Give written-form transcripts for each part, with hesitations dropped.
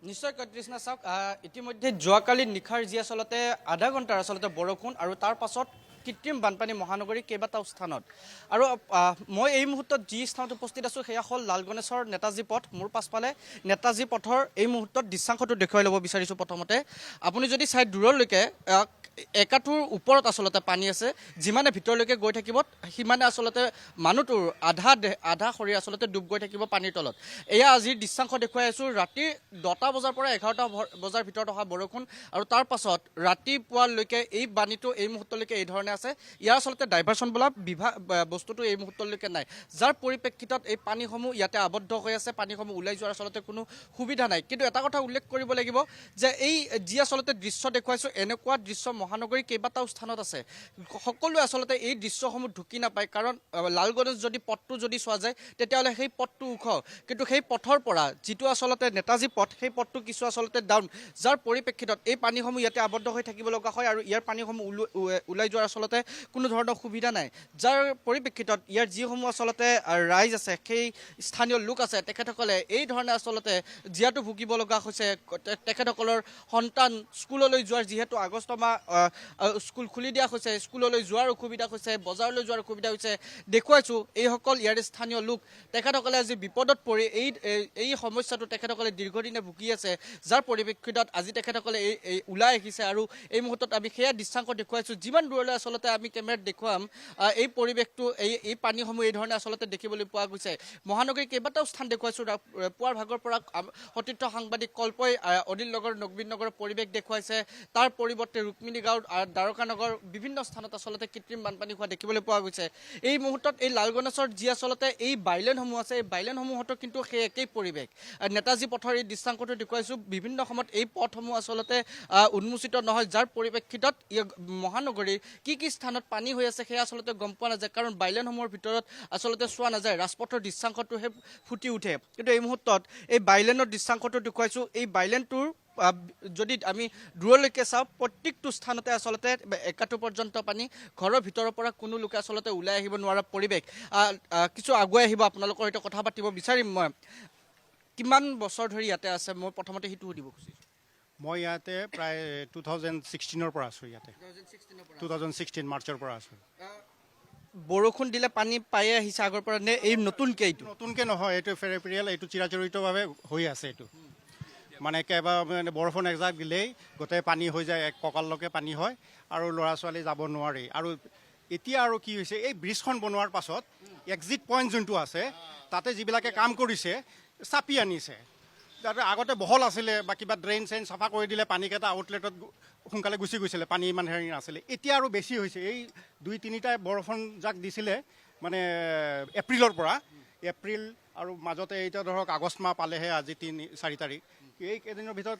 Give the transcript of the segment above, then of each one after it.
নিশ্চয় কৃষ্ণা চাওক ইতিমধ্যে যোৱাকালি নিশাৰ যি আচলতে আধা ঘণ্টাৰ আচলতে বৰষুণ আৰু তাৰ পাছত কৃত্ৰিম বানপানী মহানগৰীৰ কেইবাটাও স্থানত আৰু মই এই মুহূৰ্তত যি স্থানত উপস্থিত আছোঁ সেয়া হ'ল লাল গণেশৰ নেতাজী পথ মোৰ পাছফালে নেতাজী পথৰ এই মুহূৰ্তত দৃশ্যাংশটো দেখুৱাই ল'ব বিচাৰিছোঁ। প্ৰথমতে আপুনি যদি চাই দূৰলৈকে একাটোৰ ওপৰত আচলতে পানী আছে, যিমানে ভিতৰলৈকে গৈ থাকিব সিমানে আচলতে মানুহটোৰ আধা শৰীৰ আচলতে ডুব গৈ থাকিব পানীৰ তলত। এয়া আজিৰ দৃশ্যাংশ দেখুৱাই আছোঁ। ৰাতি 10টা বজাৰ পৰা 11টা বজাৰ ভিতৰত অহা বৰষুণ আৰু তাৰ পাছত ৰাতিপুৱালৈকে এই পানীটো এই মুহূৰ্তলৈকে এই ধৰণে আছে। ইয়াৰ আচলতে ডাইভাৰশ্যন বোলা বস্তুটো এই মুহূৰ্তলৈকে নাই, যাৰ পৰিপ্ৰেক্ষিতত এই পানীসমূহ ইয়াতে আবদ্ধ হৈ আছে। পানীসমূহ ওলাই যোৱাৰ আচলতে কোনো সুবিধা নাই। কিন্তু এটা কথা উল্লেখ কৰিব লাগিব যে এই যি আচলতে দৃশ্য দেখুৱাইছোঁ, এনেকুৱা দৃশ্য মহানগৰীৰ কেইবাটাও স্থানত আছে। সকলোৱে আচলতে এই দৃশ্যসমূহ ঢুকি নাপায়, কাৰণ লাল গণেশ যদি পথটো যদি চোৱা যায় তেতিয়াহ'লে সেই পথটো ওখ, কিন্তু সেই পথৰ পৰা যিটো আচলতে নেতাজী পথ সেই পথটো কিছু আচলতে ডাউন, যাৰ পৰিপ্ৰেক্ষিতত এই পানীসমূহ ইয়াতে আবদ্ধ হৈ থাকিব লগা হয় আৰু ইয়াৰ পানীসমূহ ওলাই যোৱাৰ আচলতে কোনো ধৰণৰ সুবিধা নাই। যাৰ পৰিপ্ৰেক্ষিতত ইয়াৰ যিসমূহ আচলতে ৰাইজ আছে, সেই স্থানীয় লোক আছে, তেখেতসকলে এই ধৰণে আচলতে জীয়াতু ভুগিব লগা হৈছে। তেখেতসকলৰ সন্তান স্কুললৈ যোৱাৰ, যিহেতু আগষ্ট মাহ স্কুল খুলি দিয়া হৈছে, স্কুললৈ যোৱাৰ অসুবিধা হৈছে, বজাৰলৈ যোৱাৰ অসুবিধা হৈছে। দেখুৱাইছোঁ এইসকল ইয়াৰ স্থানীয় লোক, তেখেতসকলে আজি বিপদত পৰি এই সমস্যাটো তেখেতসকলে দীৰ্ঘদিনে ভুগি আছে, যাৰ পৰিপ্ৰেক্ষিতত আজি তেখেতসকলে এই ওলাই আহিছে আৰু এই মুহূৰ্তত আমি সেয়া দৃশ্যাংশ দেখুৱাইছোঁ। যিমান দূৰলৈ আচলতে আমি কেমেৰাত দেখুৱাম এই পৰিৱেশটো, এই পানীসমূহ এই ধৰণে আচলতে দেখিবলৈ পোৱা গৈছে। মহানগৰীৰ কেইবাটাও স্থান দেখুৱাইছোঁ। পুৱাৰ ভাগৰ পৰা সতীৰ্থ সাংবাদিক কল্পই অনিল নগৰ, নবীন নগৰৰ পৰিৱেশ দেখুৱাইছে। তাৰ পৰিৱৰ্তে ৰুক্মিণী গাঁও, দ্বাৰকানগৰ বিভিন্ন স্থানত আচলতে কৃত্ৰিম বানপানী হোৱা দেখিবলৈ পোৱা গৈছে। এই মুহূৰ্তত এই লাল গণেশৰ যি আচলতে এই বাইলেনসমূহ আছে, এই বাইলেনসমূহতো কিন্তু সেই একেই পৰিৱেশ। নেতাজী পথৰ এই দৃশ্যাংশটো দেখুৱাইছোঁ। বিভিন্ন সময়ত এই পথসমূহ আচলতে উন্মোচিত নহয়, যাৰ পৰিপ্ৰেক্ষিতত মহানগৰীৰ কি স্থানত পানী হৈ আছে সেয়া আচলতে গম পোৱা নাযায়, কাৰণ বাইলেনসমূহৰ ভিতৰত আচলতে চোৱা নাযায়। ৰাজপথৰ দৃশ্যাংশটোহে ফুটি উঠে। কিন্তু এই মুহূৰ্তত এই বাইলেনৰ দৃশ্যাংশটো দেখুৱাইছোঁ। এই বাইলেনটোৰ যদি আমি দূৰলৈকে চাওঁ, প্ৰত্যেকটো স্থানতে আচলতে একাটো পৰ্যন্ত পানী, ঘৰৰ ভিতৰৰ পৰা কোনো লোকে আচলতে ওলাই আহিব নোৱাৰা পৰিৱেশ। কিছু আগুৱাই আহিব, আপোনালোকৰ সৈতে কথা পাতিব বিচাৰিম। মই কিমান বছৰ ধৰি ইয়াতে আছে, মই প্ৰথমতে সেইটো সুধিব খুজিছোঁ। মই ইয়াতে প্ৰায় 2016ৰ পৰা আছোঁ। ইয়াতে 2016 মাৰ্চৰ পৰা আছোঁ। বৰষুণ দিলে পানী পায়ে আহিছে আগৰ পৰা নে এই নতুনকৈ? এইটো নতুনকৈ নহয়, এইটো পেৰিয়াল, এইটো চিৰাচৰিতভাৱে হৈ আছে। এইটো মানে মানে বৰষুণ এজাক দিলেই গোটেই পানী হৈ যায়, এক কঁকাললৈকে পানী হয় আৰু ল'ৰা ছোৱালী যাব নোৱাৰি। আৰু এতিয়া আৰু কি হৈছে, এই ব্ৰিজখন বনোৱাৰ পাছত এক্সিট পইণ্ট যোনটো আছে, তাতে যিবিলাকে কাম কৰিছে চাপি আনিছে। তাতে আগতে বহল আছিলে বা কিবা ড্ৰেইন চেইন চাফা কৰি দিলে পানীকেইটা আউটলেটত সোনকালে গুচি গৈছিলে, পানী ইমান হেৰি নাছিলে। এতিয়া আৰু বেছি হৈছে। এই 2-3টা বৰষুণ যাক দিছিলে মানে এপ্ৰিলৰ পৰা, এপ্ৰিল আৰু মাজতে এতিয়া ধৰক আগষ্ট মাহ পালেহে, আজি 3-4 তাৰিখ। এই কেইদিনৰ ভিতৰত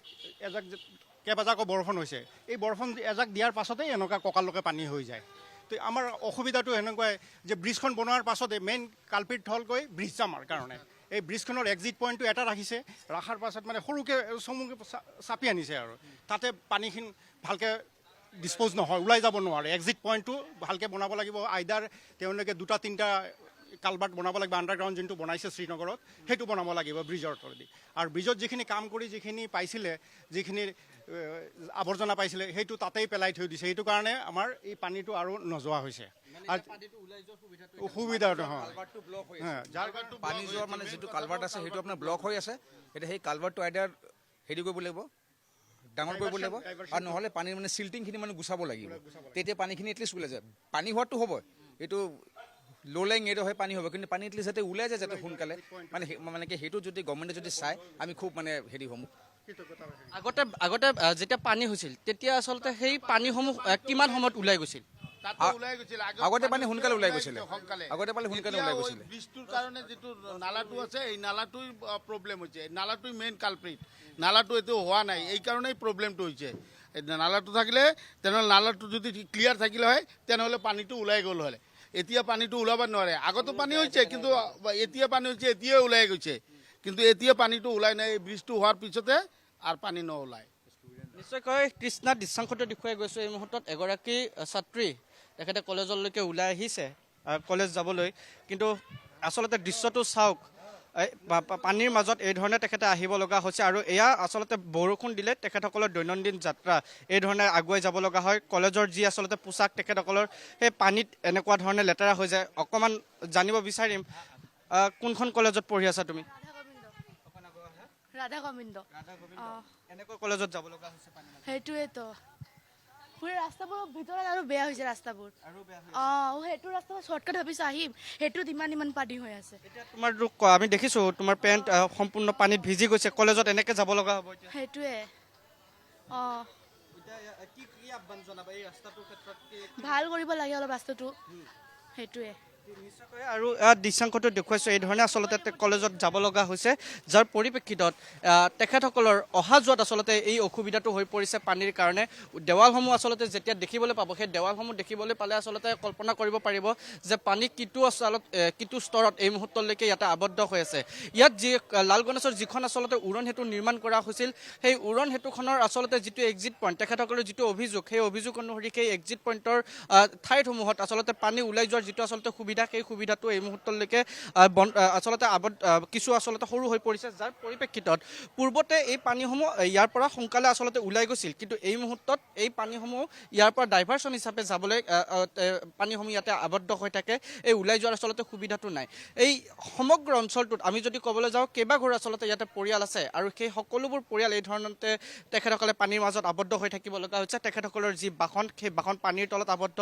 কেইবাজাকো বৰষুণ হৈছে। এই বৰষুণ এজাক দিয়াৰ পাছতেই এনেকুৱা কঁকাললৈকে পানী হৈ যায়। তো আমাৰ অসুবিধাটো এনেকুৱাই যে ব্ৰিজখন বনোৱাৰ পাছতে মেইন কালপিট হ'লগৈ ব্ৰিজ জামাৰ কাৰণে। এই ব্ৰিজখনৰ এক্সিট পইণ্টটো এটা ৰখাৰ পাছত মানে সৰুকৈ চমুকৈ চাপি আনিছে আৰু তাতে পানীখিনি ভালকৈ ডিছপ'জ নহয়, ওলাই যাব নোৱাৰে। এক্সিট পইণ্টটো ভালকৈ বনাব লাগিব। আইদাৰ তেওঁলোকে 2-3টা কালভাৰ্ট বনাব লাগিব, আণ্ডাৰগ্ৰাউণ্ড যোনটো বনাইছে শ্ৰীনগৰত, সেইটো বনাব লাগিব ব্ৰিজৰ তলেদি। আৰু ব্ৰিজত যিখিনি কাম কৰি যিখিনি পাইছিলে, যিখিনি আৱৰ্জনা পাইছিলে, সেইটো তাতেই পেলাই থৈ দিছে। সেইটো কাৰণে আমাৰ এই পানীটো আৰু নোযোৱা হৈছে। সুবিধা নহয়, পানী যোৱাৰ মানে যিটো কালভাৰ্ট আছে সেইটো আপোনাৰ ব্লক হৈ আছে। এতিয়া সেই কালভাৰ্টটো আইদাৰ হেৰি কৰিব লাগিব, ডাঙৰ কৰিব লাগিব, আৰু নহ'লে পানীৰ মানে চিল্টিংখিনি মানে গুচাব লাগিব, তেতিয়া পানীখিনি এটলিষ্ট ওলাই যায়। পানী হোৱাটো হ'ব, এইটো ল' লেং এৰিয়া হয়, পানী হ'ব, কিন্তু পানী এটলিষ্ট যাতে ওলাই যায়, যাতে সোনকালে মানে কি সেইটো যদি গভৰ্ণমেণ্টে যদি চাই, আমি খুব মানে হেৰি হ'ম। আগতে যেতিয়া পানী হৈছিল তেতিয়া আচলতে সেই পানীসমূহ কিমান সময়ত ওলাই গৈছিল? আগতে পানী সোনকালে ওলাই গৈছিলে, আগতে পানী সোনকালে ওলাই গৈছিলে। ব্ৰিজটোৰ কাৰণে যিটো নালাটো আছে, এই নালাটোৰ প্ৰব্লেম হৈছে। নালাটোই মেইন কালপ্ৰিট। নালাটো এইটো হোৱা নাই, এই কাৰণেই প্ৰব্লেমটো হৈছে। নালাটো থাকিলে তেনেহ'লে নালাটো যদি ক্লিয়াৰ থাকিলে হয়, তেনেহ'লে পানীটো ওলাই গ'ল হ'লে। এতিয়া পানীটো ওলাব নোৱাৰে। আগতো পানী হৈছে, কিন্তু এতিয়া পানী হৈছে, এতিয়াই ওলাই গৈছে, কিন্তু এতিয়া পানীটো ওলাই নাই। এই ব্ৰিজটো হোৱাৰ পিছতে আৰু পানী নোলায়। নিশ্চয়কৈ কৃষ্ণা দৃশ্যাংশটো দেখুৱাই গৈছোঁ। এই মুহূৰ্তত এগৰাকী ছাত্ৰী, তেখেতে কলেজলৈকে ওলাই আহিছে, কলেজ যাবলৈ। কিন্তু আচলতে দৃশ্যটো চাওক, পানীৰ মাজত এই ধৰণে তেখেতে আহিব লগা হৈছে আৰু এয়া আচলতে বৰষুণ দিলে তেখেতসকলৰ দৈনন্দিন যাত্ৰা এই ধৰণে আগুৱাই যাব লগা হয় কলেজৰ যি আচলতে পোছাক তেখেতসকলৰ সেই পানীত এনেকুৱা ধৰণে লেতেৰা হৈ যায় অকণমান জানিব বিচাৰিম কোনখন কলেজত পঢ়ি আছা তুমি ৰাধা গোবিন্দ এনেকুৱা কলেজত যাব লগা হৈছে পানী সেইটোৱেতো পুৰা ৰাস্তাবোৰ ভিতৰত আৰু বেয়া হৈছে ৰাস্তাবোৰ সেইটো ৰাস্তা শ্বৰ্টকাট ভাবিছোঁ আহিম সেইটোত ইমান পানী হৈ আছে এতিয়া তোমাৰ আমি দেখিছোঁ তোমাৰ পেণ্ট সম্পূৰ্ণ পানীত ভিজি গৈছে কলেজত এনেকৈ যাব লগা হ'ব এতিয়া সেইটোৱে কি আহ্বান জনাবা এই ৰাস্তাটোৰ ক্ষেত্ৰত ভাল কৰিব লাগে অলপ ৰাস্তাটো সেইটোৱে নিশ্চয়কৈ আৰু দৃশ্যাংশটো দেখুৱাইছোঁ এই ধৰণে আচলতে কলেজত যাব লগা হৈছে যাৰ পৰিপ্ৰেক্ষিতত তেখেতসকলৰ অহা যোৱাত আচলতে এই অসুবিধাটো হৈ পৰিছে পানীৰ কাৰণে দেৱালসমূহ আচলতে যেতিয়া দেখিবলৈ পাব সেই দেৱালসমূহ দেখিবলৈ পালে আচলতে কল্পনা কৰিব পাৰিব যে পানী কিটো স্তৰত এই মুহূৰ্তলৈকে ইয়াতে আবদ্ধ হৈ আছে ইয়াত যি লাল গণেশৰ যিখন আচলতে উৰণ সেতু নিৰ্মাণ কৰা হৈছিল সেই উৰণ সেতুখনৰ আচলতে যিটো এক্সিট পইণ্ট তেখেতসকলৰ যিটো অভিযোগ সেই অভিযোগ অনুসৰি সেই এক্সিট পইণ্টৰ ঠাইসমূহত আচলতে পানী ওলাই যোৱাৰ যিটো আচলতে সুবিধা সেই সুবিধাটো এই মুহূৰ্তলৈকে আচলতে কিছু আচলতে সৰু হৈ পৰিছে যাৰ পৰিপ্ৰেক্ষিতত পূৰ্বতে এই পানীসমূহ ইয়াৰ পৰা সোনকালে আচলতে ওলাই গৈছিল কিন্তু এই মুহূৰ্তত এই পানীসমূহ ইয়াৰ পৰা ডাইভাৰ্চন হিচাপে যাবলৈ পানীসমূহ ইয়াতে আবদ্ধ হৈ থাকে এই ওলাই যোৱাৰ আচলতে সুবিধাটো নাই এই সমগ্ৰ অঞ্চলটোত আমি যদি ক'বলৈ যাওঁ কেইবাঘৰ আচলতে ইয়াতে পৰিয়াল আছে আৰু সেই সকলোবোৰ পৰিয়াল এই ধৰণতে তেখেতসকলে পানীৰ মাজত আবদ্ধ হৈ থাকিব লগা হৈছে তেখেতসকলৰ যি বাহন সেই বাহন পানীৰ তলত আবদ্ধ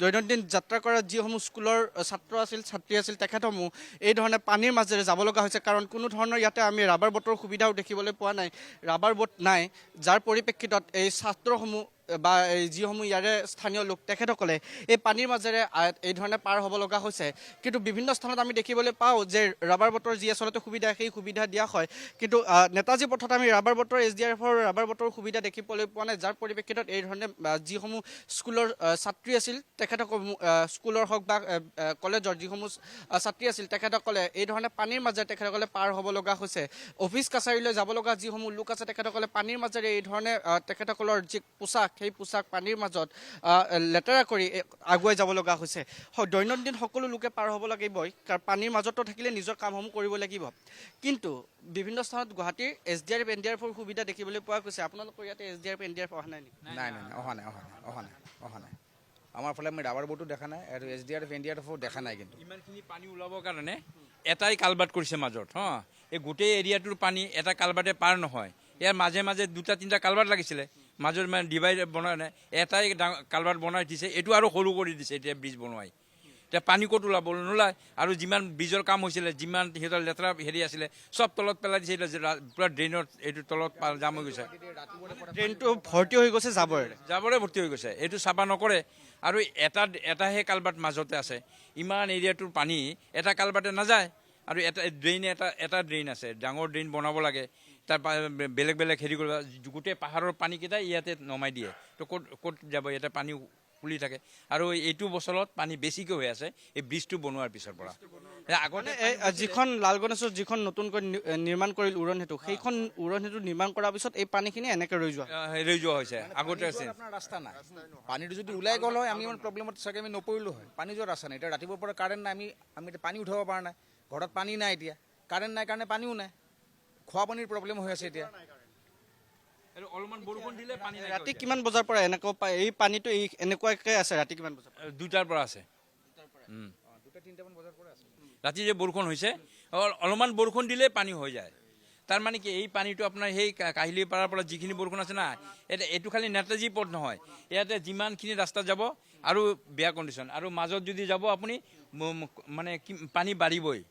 দৈনন্দিন যাত্ৰা কৰা যিসমূহ স্কুলৰ ছাত্ৰ আছিল ছাত্ৰী আছিল তেখেতসমূহ এই ধৰণে পানীৰ মাজেৰে যাব লগা হৈছে কাৰণ কোনো ধৰণৰ ইয়াতে আমি ৰাবাৰ ব'টৰ সুবিধাও দেখিবলৈ পোৱা নাই ৰাবাৰ ব'ট নাই যাৰ পৰিপ্ৰেক্ষিতত এই ছাত্ৰসমূহ বা যিসমূহ ইয়াৰে স্থানীয় লোক তেখেতসকলে এই পানীৰ মাজেৰে এই ধৰণে পাৰ হ'ব লগা হৈছে কিন্তু বিভিন্ন স্থানত আমি দেখিবলৈ পাওঁ যে ৰাবাৰ ব'টৰ যি আচলতে সুবিধা সেই সুবিধা দিয়া হয় কিন্তু নেতাজী পথত আমি ৰাবাৰ ব'টৰ SDRFৰ ৰাবাৰ ব'টৰ সুবিধা দেখিবলৈ পোৱা নাই যাৰ পৰিপ্ৰেক্ষিতত এই ধৰণে যিসমূহ স্কুলৰ ছাত্ৰী আছিল তেখেতসকল স্কুলৰ হওক বা কলেজৰ যিসমূহ ছাত্ৰী আছিল তেখেতসকলে এই ধৰণে পানীৰ মাজেৰে তেখেতসকলে পাৰ হ'ব লগা হৈছে অফিচ কাছাৰীলৈ যাব লগা যিসমূহ লোক আছে তেখেতসকলে পানীৰ মাজেৰে এই ধৰণে তেখেতসকলৰ যি পোছাক সেই পোছাক পানীৰ মাজত লেতেৰা কৰি আগুৱাই যাব লগা হৈছে দৈনন্দিন সকলো লোকে পাৰ হ'ব লাগিবই কাৰণ পানীৰ মাজতো থাকিলে নিজৰ কামসমূহ কৰিব লাগিব কিন্তু বিভিন্ন স্থানত গুৱাহাটীৰ SDRF NDRFৰ সুবিধা দেখিবলৈ পোৱা গৈছে আপোনালোকৰ ইয়াতে SDRF NDRF অহা নাই নেকি নাই অহা নাই আমাৰ ফালে আমি ৰাবাৰ ব'টো দেখা নাই আৰু SDRF NDRFও দেখা নাই কিন্তু ইমানখিনি পানী ওলাবৰ কাৰণে এটাই কালভাৰ্ট কৰিছে মাজত এই গোটেই এৰিয়াটোৰ পানী এটা কালভাৰ্টে পাৰ নহয় ইয়াৰ মাজে মাজে দুটা তিনিটা কালভাৰ্ট লাগিছিলে মাজত মানে ডিভাইড বনাই নাই এটাই কালভাৰ্ট বনাই দিছে এইটো আৰু সৰু কৰি দিছে এতিয়া ব্ৰিজ বনোৱাই এতিয়া পানী ক'ত ওলাব নোলায় আৰু যিমান ব্ৰিজৰ কাম হৈছিলে যিমান সিহঁতৰ লেতেৰা হেৰি আছিলে চব তলত পেলাই দিছে পূৰা ড্ৰেইনত এইটো তলত জাম হৈ গৈছে ট্ৰেইনটো ভৰ্তি হৈ গৈছে জাবৰে ভৰ্তি হৈ গৈছে এইটো চাফা নকৰে আৰু এটাহে কালভাৰ্ট মাজতে আছে ইমান এৰিয়াটোৰ পানী এটা কালভাৰ্টে নাযায় আৰু এটা ড্ৰেইন আছে ডাঙৰ ড্ৰেইন বনাব লাগে তাৰ বেলেগ হেৰি কৰিব গোটেই পাহাৰৰ পানীকেইটাই ইয়াতে নমাই দিয়ে তো ক'ত যাব ইয়াতে পানী ফুলি থাকে আৰু এইটো বছৰত পানী বেছিকৈ হৈ আছে এই ব্ৰিজটো বনোৱাৰ পিছৰ পৰা আগতে যিখন লাল গণেশৰ যিখন নতুনকৈ নিৰ্মাণ কৰিল উৰণ সেতু সেইখন উৰণ সেতু নিৰ্মাণ কৰাৰ পিছত এই পানীখিনি এনেকৈ ৰৈ যোৱা হৈছে আগতে আছে আপোনাৰ ৰাস্তা নাই পানীটো যদি ওলাই গ'ল হয় আমি ইমান প্ৰব্লেমত চাগে আমি নপৰিলোঁ হয় পানী যোৱাৰ ৰাস্তা নাই এতিয়া ৰাতিপুৱাৰ পৰা কাৰেণ্ট নাই আমি এতিয়া পানী উঠাব পৰা নাই ঘৰত পানী নাই এতিয়া কাৰেণ্ট নাই কাৰণে পানীও নাই খোৱা পানীৰ প্ৰব্লেম হৈ আছে এতিয়া অলপমান বৰষুণ দিলে পানী ৰাতি কিমান বজাৰ পৰা এনেকুৱা এই পানীটো এনেকুৱাকৈ আছে ৰাতি কিমান বজাৰ 2টাৰ পৰা আছে ৰাতি যে বৰষুণ হৈছে অলপমান বৰষুণ দিলে পানী হৈ যায় তাৰ মানে কি এই পানীটো আপোনাৰ সেই কাহিলীপাৰাৰ পৰা যিখিনি বৰষুণ আছে না এইটো খালি নেতাজী পথ নহয় ইয়াতে যিমানখিনি ৰাস্তা যাব আৰু বেয়া কণ্ডিশ্যন আৰু মাজত যদি যাব আপুনি মানে পানী বাঢ়িবই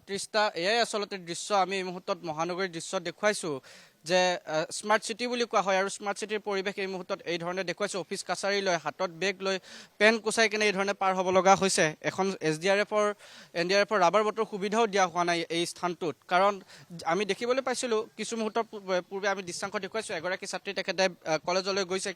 তৃষ্ণা এয়াই আচলতে দৃশ্য আমি এই মুহূৰ্তত মহানগৰীৰ দৃশ্য দেখুৱাইছোঁ যে স্মাৰ্ট চিটি বুলি কোৱা হয় আৰু স্মাৰ্ট চিটিৰ পৰিৱেশ এই মুহূৰ্তত এই ধৰণে দেখুৱাইছোঁ অফিচ কাছাৰী লৈ হাতত বেগ লৈ পেন কোচাই কিনে এই ধৰণে পাৰ হ'ব লগা হৈছে এখন SDRFৰ NDRFৰ ৰাবাৰ ব'টৰ সুবিধাও দিয়া হোৱা নাই এই স্থানটোত কাৰণ আমি দেখিবলৈ পাইছিলোঁ কিছু মুহূৰ্তৰ পূৰ্বে আমি দৃশ্যাংশ দেখুৱাইছোঁ এগৰাকী ছাত্ৰী তেখেতে কলেজলৈ গৈছে